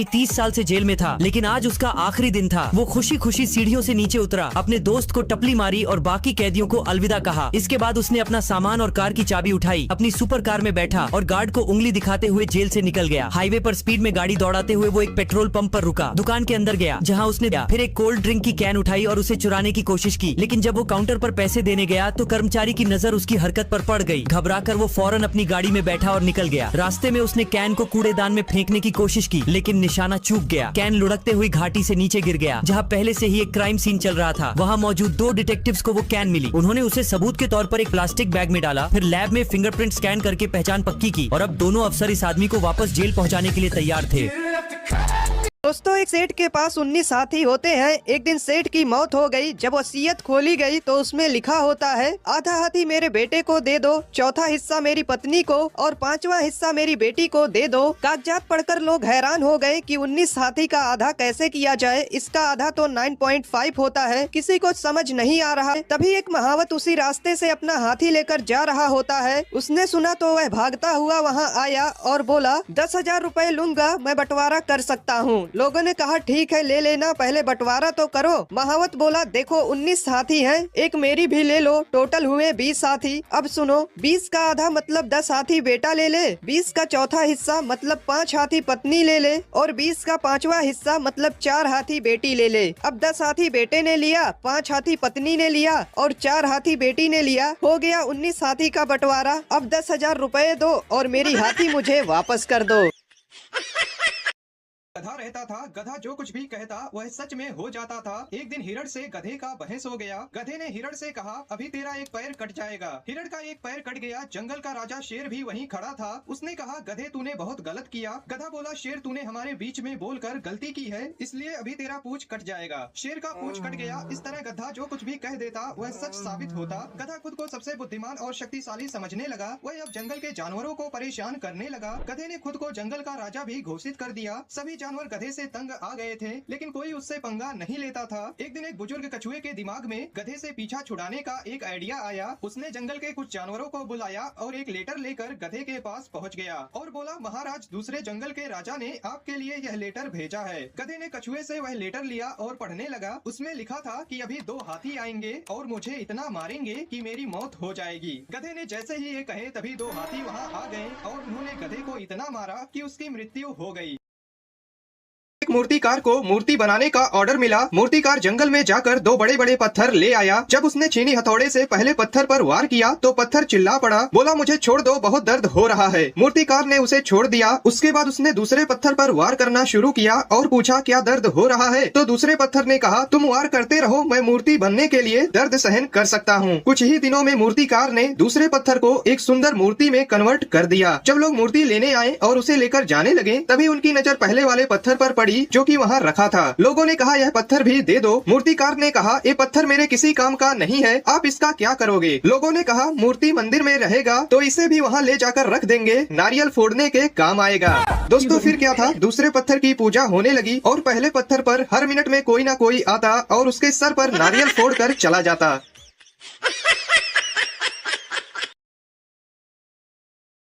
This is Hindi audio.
30 साल से जेल में था, लेकिन आज उसका आखिरी दिन था। वो खुशी खुशी सीढ़ियों से नीचे उतरा, अपने दोस्त को टपली मारी और बाकी कैदियों को अलविदा कहा। इसके बाद उसने अपना सामान और कार की चाबी उठाई, अपनी सुपर कार में बैठा और गार्ड को उंगली दिखाते हुए जेल से निकल गया। हाईवे पर स्पीड में गाड़ी दौड़ाते हुए वो एक पेट्रोल पंप पर रुका, दुकान के अंदर गया जहाँ उसने फिर एक कोल्ड ड्रिंक की कैन उठाई और उसे चुराने की कोशिश की। लेकिन जब वो काउंटर पर पैसे देने गया तो कर्मचारी की नजर उसकी हरकत पर पड़ गई। घबराकर वो फौरन अपनी गाड़ी में बैठा और निकल गया। रास्ते में उसने कैन को कूड़ेदान में फेंकने की कोशिश की, लेकिन निशाना चूक गया। कैन लुढ़कते हुई घाटी से नीचे गिर गया, जहाँ पहले से ही एक क्राइम सीन चल रहा था। वहाँ मौजूद 2 डिटेक्टिव्स को वो कैन मिली। उन्होंने उसे सबूत के तौर पर एक प्लास्टिक बैग में डाला, फिर लैब में फिंगरप्रिंट स्कैन करके पहचान पक्की की और अब दोनों अफसर इस आदमी को वापस जेल पहुँचाने के लिए तैयार थे। दोस्तों, एक सेठ के पास 19 हाथी होते हैं। एक दिन सेठ की मौत हो गई। जब वसीयत खोली गई तो उसमें लिखा होता है, आधा हाथी मेरे बेटे को दे दो, चौथा हिस्सा मेरी पत्नी को और 5वां हिस्सा मेरी बेटी को दे दो। कागजात पढ़कर लोग हैरान हो गए कि 19 हाथी का आधा कैसे किया जाए। इसका आधा तो 9.5 होता है। किसी को समझ नहीं आ रहा। तभी एक महावत उसी रास्ते से अपना हाथी लेकर जा रहा होता है। उसने सुना तो वह भागता हुआ वहाँ आया और बोला, 10,000 रुपए लूंगा, मैं बंटवारा कर सकता हूँ। लोगों ने कहा, ठीक है ले लेना, पहले बंटवारा तो करो। महावत बोला, देखो 19 हाथी हैं, एक मेरी भी ले लो, टोटल हुए 20 हाथी। अब सुनो, 20 का आधा मतलब 10 हाथी बेटा ले ले, 20 का चौथा हिस्सा मतलब 5 हाथी पत्नी ले ले और 20 का 5वां हिस्सा मतलब 4 हाथी बेटी ले ले। अब 10 हाथी बेटे ने लिया, 5 हाथी पत्नी ने लिया और 4 हाथी बेटी ने लिया। हो गया 19 हाथी का बंटवारा। अब 10,000 रुपए दो और मेरी हाथी मुझे वापस कर दो। गधा रहता था। गधा जो कुछ भी कहता वह सच में हो जाता था। एक दिन हिरण से गधे का बहस हो गया। गधे ने हिरण से कहा, अभी तेरा एक पैर कट जाएगा। हिरण का एक पैर कट गया। जंगल का राजा शेर भी वहीं खड़ा था। उसने कहा, गधे तूने बहुत गलत किया। गधा बोला, शेर तूने हमारे बीच में बोलकर गलती की है, इसलिए अभी तेरा पूंछ कट जाएगा। शेर का पूंछ कट गया। इस तरह गधा जो कुछ भी कह देता वह सच साबित होता। गधा खुद को सबसे बुद्धिमान और शक्तिशाली समझने लगा। वह अब जंगल के जानवरों को परेशान करने लगा। गधे ने खुद को जंगल का राजा भी घोषित कर दिया। सभी जानवर गधे से तंग आ गए थे, लेकिन कोई उससे पंगा नहीं लेता था। एक दिन एक बुजुर्ग कछुए के दिमाग में गधे से पीछा छुड़ाने का एक आइडिया आया। उसने जंगल के कुछ जानवरों को बुलाया और एक लेटर लेकर गधे के पास पहुंच गया और बोला, महाराज, दूसरे जंगल के राजा ने आपके लिए यह लेटर भेजा है। गधे ने कछुए से वह लेटर लिया और पढ़ने लगा। उसमें लिखा था कि अभी 2 हाथी आएंगे और मुझे इतना मारेंगे कि मेरी मौत हो जाएगी। गधे ने जैसे ही ये कहे तभी 2 हाथी वहाँ आ गए और उन्होंने गधे को इतना मारा कि उसकी मृत्यु हो गई। एक मूर्तिकार को मूर्ति बनाने का ऑर्डर मिला। मूर्तिकार जंगल में जाकर 2 बड़े-बड़े पत्थर ले आया। जब उसने छीनी हथौड़े से पहले पत्थर पर वार किया तो पत्थर चिल्ला पड़ा, बोला, मुझे छोड़ दो, बहुत दर्द हो रहा है। मूर्तिकार ने उसे छोड़ दिया। उसके बाद उसने दूसरे पत्थर पर वार करना शुरू किया और पूछा, क्या दर्द हो रहा है? तो दूसरे पत्थर ने कहा, तुम वार करते रहो, मैं मूर्ति बनने के लिए दर्द सहन कर सकता हूँ। कुछ ही दिनों में मूर्तिकार ने दूसरे पत्थर को एक सुंदर मूर्ति में कन्वर्ट कर दिया। जब लोग मूर्ति लेने आए और उसे लेकर जाने लगे तभी उनकी नजर पहले वाले पत्थर पर पड़ी जो कि वहाँ रखा था। लोगों ने कहा, यह पत्थर भी दे दो। मूर्तिकार ने कहा, ये पत्थर मेरे किसी काम का नहीं है, आप इसका क्या करोगे? लोगों ने कहा, मूर्ति मंदिर में रहेगा तो इसे भी वहाँ ले जाकर रख देंगे, नारियल फोड़ने के काम आएगा। दोस्तों, फिर क्या था, दूसरे पत्थर की पूजा होने लगी और पहले पत्थर पर हर मिनट में कोई ना कोई आता और उसके सर पर नारियल फोड़कर चला जाता।